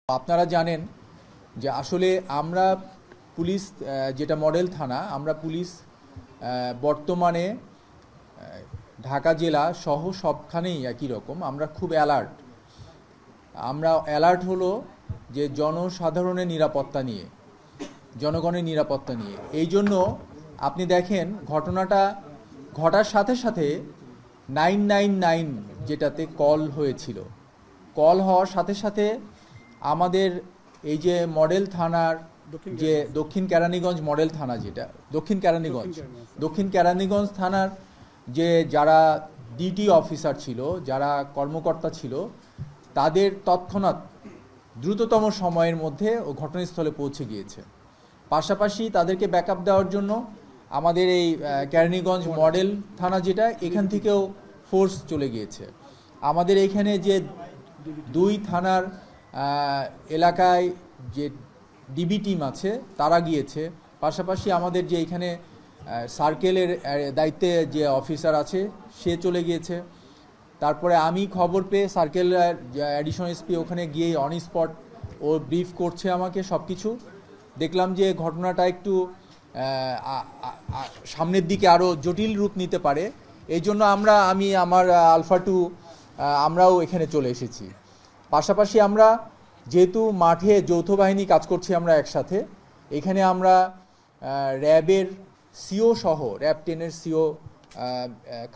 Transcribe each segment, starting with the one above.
আপনারা জানেন যে আসলে আমরা পুলিশ যেটা মডেল থানা, আমরা পুলিশ বর্তমানে ঢাকা জেলা সহ সবখানেই একই রকম। আমরা খুব অ্যালার্ট হলো যে জনসাধারণের নিরাপত্তা নিয়ে, জনগণের নিরাপত্তা নিয়ে। এই জন্য আপনি দেখেন ঘটনাটা ঘটার সাথে সাথে 999 যেটাতে কল হয়েছিল, কল হওয়ার সাথে সাথে আমাদের এই যে মডেল থানার যে দক্ষিণ কেরানীগঞ্জ মডেল থানা, যেটা দক্ষিণ কেরানীগঞ্জ থানার যে যারা ডিটি অফিসার ছিল, যারা কর্মকর্তা ছিল, তাদের তৎক্ষণাৎ দ্রুততম সময়ের মধ্যে ও ঘটনাস্থলে পৌঁছে গিয়েছে। পাশাপাশি তাদেরকে ব্যাকআপ দেওয়ার জন্য আমাদের এই কেরানীগঞ্জ মডেল থানা যেটা, এখান থেকেও ফোর্স চলে গিয়েছে। আমাদের এইখানে যে দুই থানার এলাকায় যে ডিবি টিম আছে তারা গিয়েছে। পাশাপাশি আমাদের যে এখানে সার্কেলের দায়িত্বে যে অফিসার আছে সে চলে গিয়েছে। তারপরে আমি খবর পেয়ে সার্কেল অ্যাডিশনাল এসপি ওখানে গিয়ে অন স্পট ও ব্রিফ করছে আমাকে সব কিছু। দেখলাম যে ঘটনাটা একটু সামনের দিকে আরও জটিল রূপ নিতে পারে। এই জন্য আমি আমার আলফা 2 আমরাও এখানে চলে এসেছি। পাশাপাশি আমরা যেহেতু মাঠে যৌথ বাহিনী কাজ করছি আমরা একসাথে, এখানে আমরা র্যাবের সিও সহ, র্যাব 10-এর CO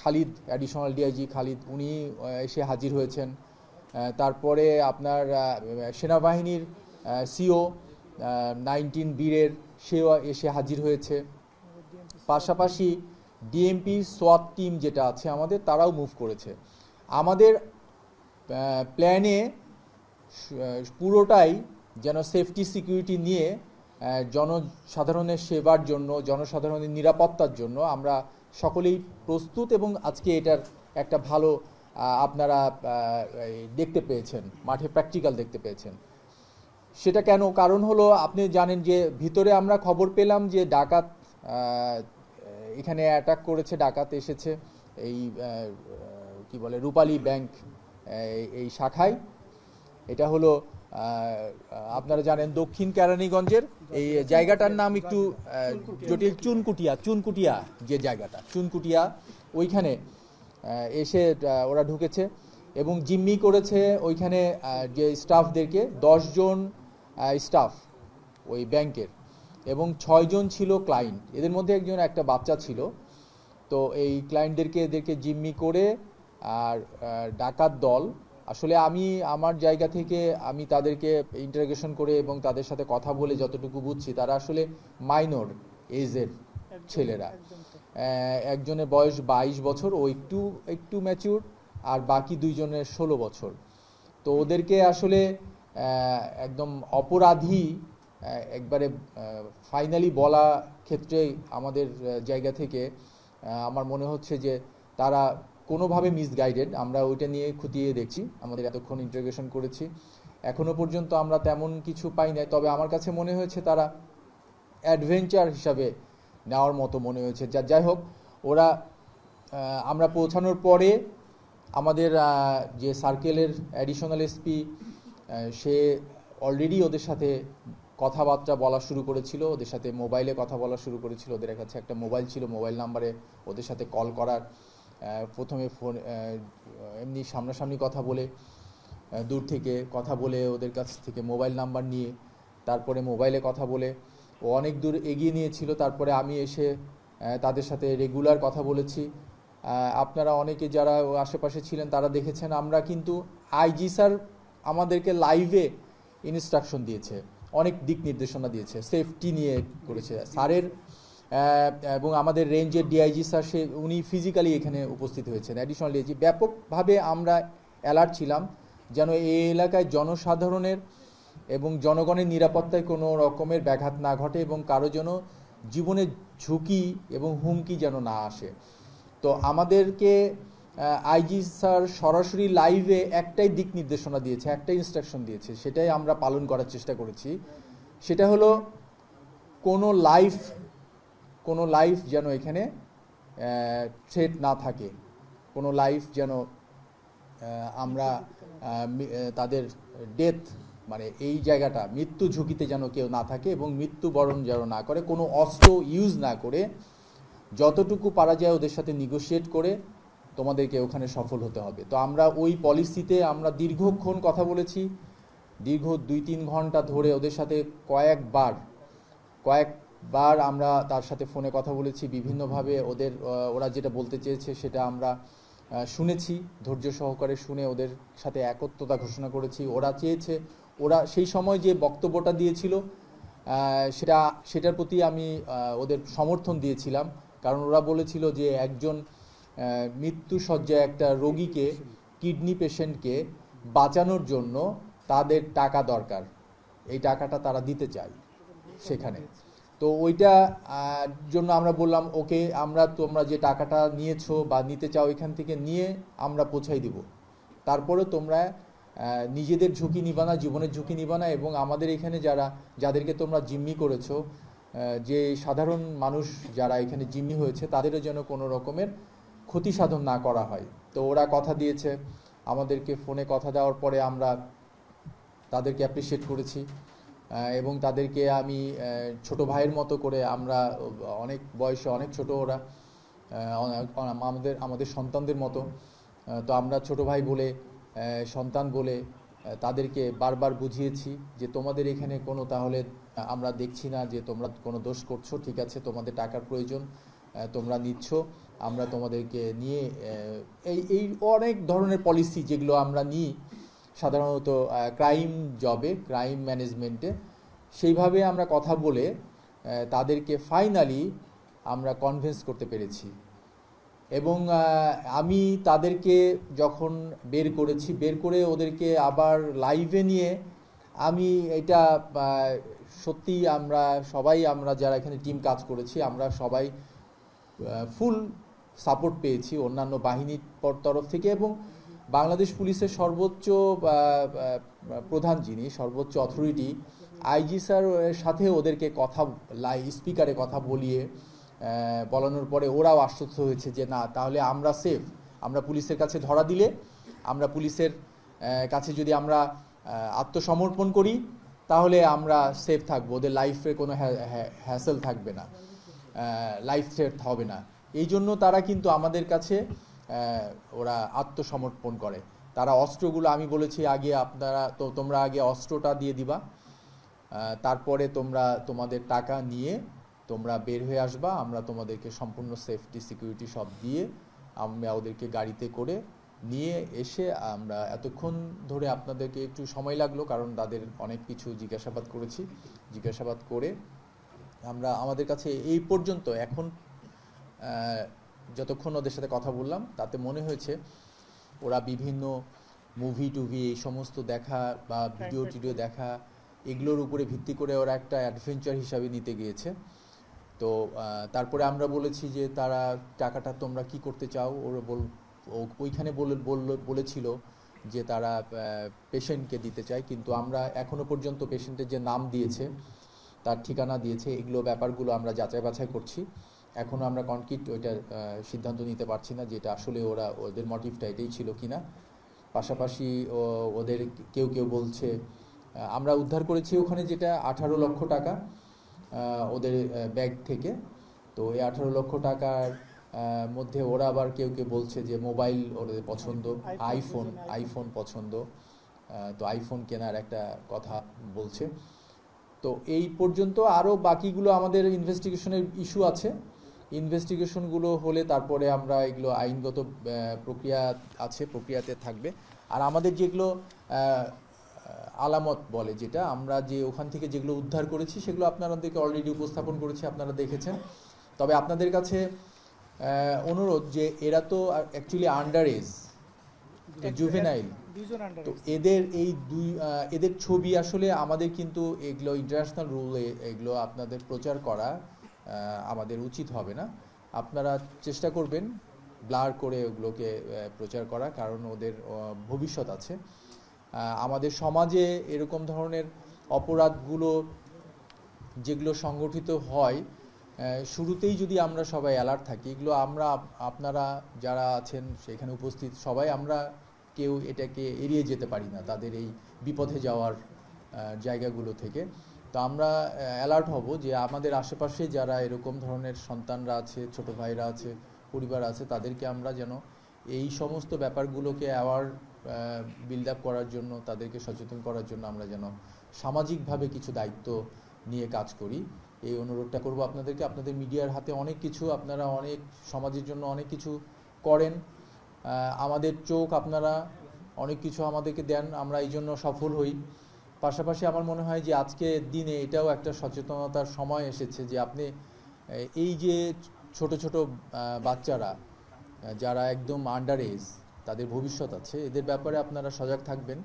Khalid, additional DIG Khalid, উনি এসে হাজির হয়েছেন। তারপরে আপনার সেনাবাহিনীর সিও 19 বীরের, সেও এসে হাজির হয়েছে। পাশাপাশি ডিএমপি সোয়াট টিম যেটা আছে আমাদের, তারাও মুভ করেছে। আমাদের প্ল্যানে পুরোটাই যেন সেফটি সিকিউরিটি নিয়ে জনসাধারণের সেবার জন্য, জনসাধারণের নিরাপত্তার জন্য আমরা সকলেই প্রস্তুত। এবং আজকে এটার একটা ভালো আপনারা দেখতে পেয়েছেন, মাঠে প্র্যাকটিক্যাল দেখতে পেয়েছেন। সেটা কেন? কারণ হলো আপনি জানেন যে ভিতরে আমরা খবর পেলাম যে ডাকাত এখানে অ্যাটাক করেছে, ডাকাত এসেছে এই কি বলে রূপালী ব্যাংক এই শাখায়। এটা হলো আপনারা জানেন দক্ষিণ কেরানীগঞ্জের এই জায়গাটার নাম একটু জটিল, চুনকুটিয়া যে জায়গাটা, চুনকুটিয়া, ওইখানে এসে ওরা ঢুকেছে এবং জিম্মি করেছে ওইখানে যে স্টাফদেরকে, 10 জন স্টাফ ওই ব্যাংকের, এবং 6 জন ছিল ক্লায়েন্ট, এদের মধ্যে একজন একটা বাচ্চা ছিল। তো এই এদেরকে জিম্মি করে আর ডাকাত দল, আসলে আমি আমার জায়গা থেকে আমি তাদেরকে ইন্টারোগেশন করে এবং তাদের সাথে কথা বলে যতটুকু বুঝছি, তারা আসলে মাইনর এজের ছেলেরা। একজনের বয়স 22 বছর, ও একটু ম্যাচিউর, আর বাকি 2 জনের 16 বছর। তো ওদেরকে আসলে একদম অপরাধী একবারে ফাইনালি বলা ক্ষেত্রে আমাদের জায়গা থেকে আমার মনে হচ্ছে যে তারা কোনোভাবে মিসগাইডেড। আমরা ওইটা নিয়ে খুঁটিয়ে দেখছি, আমাদের এতক্ষণ ইন্টারোগেশন করেছি, এখনও পর্যন্ত আমরা তেমন কিছু পাই নাই। তবে আমার কাছে মনে হয়েছে তারা অ্যাডভেঞ্চার হিসাবে নেওয়ার মতো মনে হয়েছে। যাই হোক, ওরা আমরা পৌঁছানোর পরে আমাদের যে সার্কেলের অ্যাডিশনাল এসপি, সে অলরেডি ওদের সাথে কথাবার্তা বলা শুরু করেছিল, ওদের সাথে মোবাইলে কথা বলা শুরু করেছিল। ওদের কাছে একটা মোবাইল ছিল, মোবাইল নাম্বারে ওদের সাথে কল করার, প্রথমে ফোন এমনি সামনাসামনি কথা বলে, দূর থেকে কথা বলে, ওদের কাছ থেকে মোবাইল নাম্বার নিয়ে তারপরে মোবাইলে কথা বলে ও অনেক দূর এগিয়ে নিয়েছিল। তারপরে আমি এসে তাদের সাথে রেগুলার কথা বলেছি। আপনারা অনেকে যারা আশেপাশে ছিলেন তারা দেখেছেন, আমরা কিন্তু আইজি স্যার আমাদেরকে লাইভে ইনস্ট্রাকশন দিয়েছে, অনেক দিক নির্দেশনা দিয়েছে, সেফটি নিয়ে করেছে স্যারের। এবং আমাদের রেঞ্জের ডিআইজি স্যার, উনি ফিজিক্যালি এখানে উপস্থিত হয়েছেন, অ্যাডিশনাল ডিআইজি। ব্যাপকভাবে আমরা অ্যালার্ট ছিলাম যেন এই এলাকায় জনসাধারণের এবং জনগণের নিরাপত্তায় কোনো রকমের ব্যাঘাত না ঘটে এবং কারো যেন জীবনের ঝুঁকি এবং হুমকি যেন না আসে। তো আমাদেরকে আইজি স্যার সরাসরি লাইভে একটাই দিক নির্দেশনা দিয়েছে, একটাই ইনস্ট্রাকশন দিয়েছে, সেটাই আমরা পালন করার চেষ্টা করেছি। সেটা হলো কোনো লাইফ যেন এখানে থ্রেট না থাকে, কোনো লাইফ যেন আমরা তাদের ডেথ মানে এই জায়গাটা মৃত্যু ঝুঁকিতে যেন কেউ না থাকে এবং মৃত্যুবরণ যেন না করে, কোনো অস্ত্র ইউজ না করে যতটুকু পারা যায় ওদের সাথে নেগোশিয়েট করে তোমাদেরকে ওখানে সফল হতে হবে। তো আমরা ওই পলিসিতে আমরা দীর্ঘক্ষণ কথা বলেছি, দীর্ঘ 2-3 ঘন্টা ধরে ওদের সাথে কয়েকবার আমরা তার সাথে ফোনে কথা বলেছি, বিভিন্নভাবে ওরা যেটা বলতে চেয়েছে সেটা আমরা শুনেছি, ধৈর্য সহকারে শুনে ওদের সাথে একত্রতা ঘোষণা করেছি। ওরা সেই সময় যে বক্তব্যটা দিয়েছিল সেটার প্রতি আমি ওদের সমর্থন দিয়েছিলাম, কারণ ওরা বলেছিল যে একজন মৃত্যুসজ্জায় একটা রোগীকে, কিডনি পেশেন্টকে বাঁচানোর জন্য তাদের টাকা দরকার, এই টাকাটা তারা দিতে চায় সেখানে। তো ওইটা জন্য আমরা বললাম ওকে, তোমরা যে টাকাটা নিয়েছো বা নিতে চাও এখান থেকে নিয়ে আমরা পৌঁছাই দিব, তারপরে তোমরা নিজেদের ঝুঁকি নিবা না, জীবনের ঝুঁকি নিবা না, এবং আমাদের এখানে যাদেরকে তোমরা জিম্মি করেছো, যে সাধারণ মানুষ যারা এখানে জিম্মি হয়েছে তাদেরও যেন কোনো রকমের ক্ষতি সাধন না করা হয়। তো ওরা কথা দিয়েছে, আমাদেরকে ফোনে কথা দেওয়ার পরে আমরা তাদেরকে অ্যাপ্রিসিয়েট করেছি এবং তাদেরকে আমি ছোট ভাইয়ের মতো করে, আমরা অনেক বয়সে অনেক ছোট, ওরা আমাদের সন্তানদের মতো, তো আমরা ছোট ভাই বলে, সন্তান বলে তাদেরকে বারবার বুঝিয়েছি যে তোমাদের এখানে কোনো, তাহলে আমরা দেখছি না যে তোমরা কোনো দোষ করছো, ঠিক আছে, তোমাদের টাকার প্রয়োজন, তোমরা নিচ্ছ, আমরা তোমাদেরকে নিয়ে এই অনেক ধরনের পলিসি যেগুলো আমরা নিই সাধারণত ক্রাইম জবে, ক্রাইম ম্যানেজমেন্টে, সেইভাবে আমরা কথা বলে তাদেরকে ফাইনালি আমরা কনভিন্স করতে পেরেছি। এবং আমি তাদেরকে যখন বের করে ওদেরকে আবার লাইভে নিয়ে, আমি এটা সত্যি আমরা যারা এখানে টিম কাজ করেছি, আমরা সবাই ফুল সাপোর্ট পেয়েছি অন্যান্য বাহিনীর তরফ থেকে, এবং বাংলাদেশ পুলিশের সর্বোচ্চ প্রধান, যিনি সর্বোচ্চ অথরিটি, আইজি স্যার সাথে ওদেরকে স্পিকারে কথা বলানোর পরে ওরাও আশ্বস্ত হয়েছে যে না, তাহলে আমরা সেফ, আমরা পুলিশের কাছে ধরা দিলে, আমরা পুলিশের কাছে যদি আমরা আত্মসমর্পণ করি তাহলে আমরা সেফ থাকবো, ওদের লাইফে কোনো হ্যাসেল থাকবে না, লাইফ থ্রেট হবে না। এই জন্য তারা কিন্তু আমাদের কাছে ওরা আত্মসমর্পণ করে। তারা অস্ত্রগুলো, আমি বলেছি আগে তোমরা আগে অস্ত্রটা দিয়ে দিবা, তারপরে তোমাদের টাকা নিয়ে তোমরা বের হয়ে আসবা, আমরা তোমাদেরকে সম্পূর্ণ সেফটি সিকিউরিটি সব দিয়ে আমরা ওদেরকে গাড়িতে করে নিয়ে এসে, আমরা এতক্ষণ ধরে আপনাদেরকে একটু সময় লাগলো কারণ তাদের অনেক কিছু জিজ্ঞাসাবাদ করে আমাদের কাছে এই পর্যন্ত এখন যতক্ষণ ওদের সাথে কথা বললাম তাতে মনে হয়েছে ওরা বিভিন্ন মুভি এই সমস্ত দেখা বা ভিডিও দেখা, এগুলোর উপরে ভিত্তি করে ওরা একটা অ্যাডভেঞ্চার হিসাবে নিতে গিয়েছে। তো তারপরে আমরা বলেছি যে তারা টাকাটা তোমরা কি করতে চাও, ওইখানে বলেছিল যে তারা পেশেন্টকে দিতে চায়, কিন্তু আমরা এখনো পর্যন্ত পেশেন্টের যে নাম দিয়েছে, তার ঠিকানা দিয়েছে, এগুলো ব্যাপারগুলো আমরা যাচাই বাছাই করছি। এখনও আমরা কনক্রিট ওইটার সিদ্ধান্ত নিতে পারছি না যে এটা আসলে ওদের মোটিভটা এটাই ছিল কিনা। পাশাপাশি ওদের কেউ বলছে, আমরা উদ্ধার করেছি ওখানে যেটা 18 লক্ষ টাকা ওদের ব্যাগ থেকে, তো এই 18 লক্ষ টাকার মধ্যে ওরা আবার কেউ বলছে যে মোবাইল ওদের পছন্দ, আইফোন পছন্দ, তো আইফোন কেনার একটা কথা বলছে। তো এই পর্যন্ত, আরও বাকিগুলো আমাদের ইনভেস্টিগেশনের ইস্যু আছে, ইনভেস্টিগেশনগুলো হলে তারপরে আমরা এগুলো আইনগত প্রক্রিয়াতে থাকবে। আর আমাদের যেগুলো আলামত বলে, যেটা আমরা ওখান থেকে যেগুলো উদ্ধার করেছি সেগুলো আপনাদেরকে অলরেডি উপস্থাপন করেছি, আপনারা দেখেছেন। তবে আপনাদের কাছে অনুরোধ যে এরা তো অ্যাকচুয়ালি আন্ডার এজ, জুভেনাইল, তো এদের ছবি আসলে আমাদের কিন্তু এগুলো ইন্টারন্যাশনাল রুলে এগুলো আপনাদের প্রচার করা আমাদের উচিত হবে না। আপনারা চেষ্টা করবেন ব্লার করে ওগুলোকে প্রচার করা, কারণ ওদের ভবিষ্যৎ আছে। আমাদের সমাজে এরকম ধরনের অপরাধগুলো যেগুলো সংগঠিত হয়, শুরুতেই যদি আমরা সবাই অ্যালার্ট থাকি, এগুলো আপনারা যারা আছেন সেখানে উপস্থিত সবাই আমরা কেউ এটাকে এড়িয়ে যেতে পারি না, তাদের এই বিপথে যাওয়ার জায়গাগুলো থেকে। তো আমরা অ্যালার্ট হব যে আমাদের আশেপাশে যারা এরকম ধরনের সন্তানরা আছে, ছোট ভাইরা আছে, পরিবার আছে, তাদেরকে আমরা যেন এই সমস্ত ব্যাপারগুলোকে বিল্ড আপ করার জন্য, তাদেরকে সচেতন করার জন্য আমরা যেন সামাজিকভাবে কিছু দায়িত্ব নিয়ে কাজ করি। এই অনুরোধটা করব আপনাদেরকে। আপনাদের মিডিয়ার হাতে অনেক কিছু, আপনারা অনেক সমাজের জন্য অনেক কিছু করেন, আমাদের চোখ আপনারা অনেক কিছু আমাদেরকে দেন, আমরা এই জন্য সফল হই। পাশাপাশি আমার মনে হয় যে আজকের দিনে এটাও একটা সচেতনতার সময় এসেছে যে আপনি এই যে ছোট ছোট বাচ্চারা যারা একদম আন্ডার এজ, তাদের ভবিষ্যৎ আছে, এদের ব্যাপারে আপনারা সজাগ থাকবেন।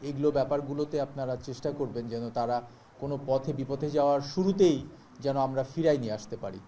এগুলো ব্যাপারগুলোতে আপনারা চেষ্টা করবেন যেন তারা কোনো পথে বিপথে যাওয়ার শুরুতেই যেন আমরা ফিরাই নিয়ে আসতে পারি।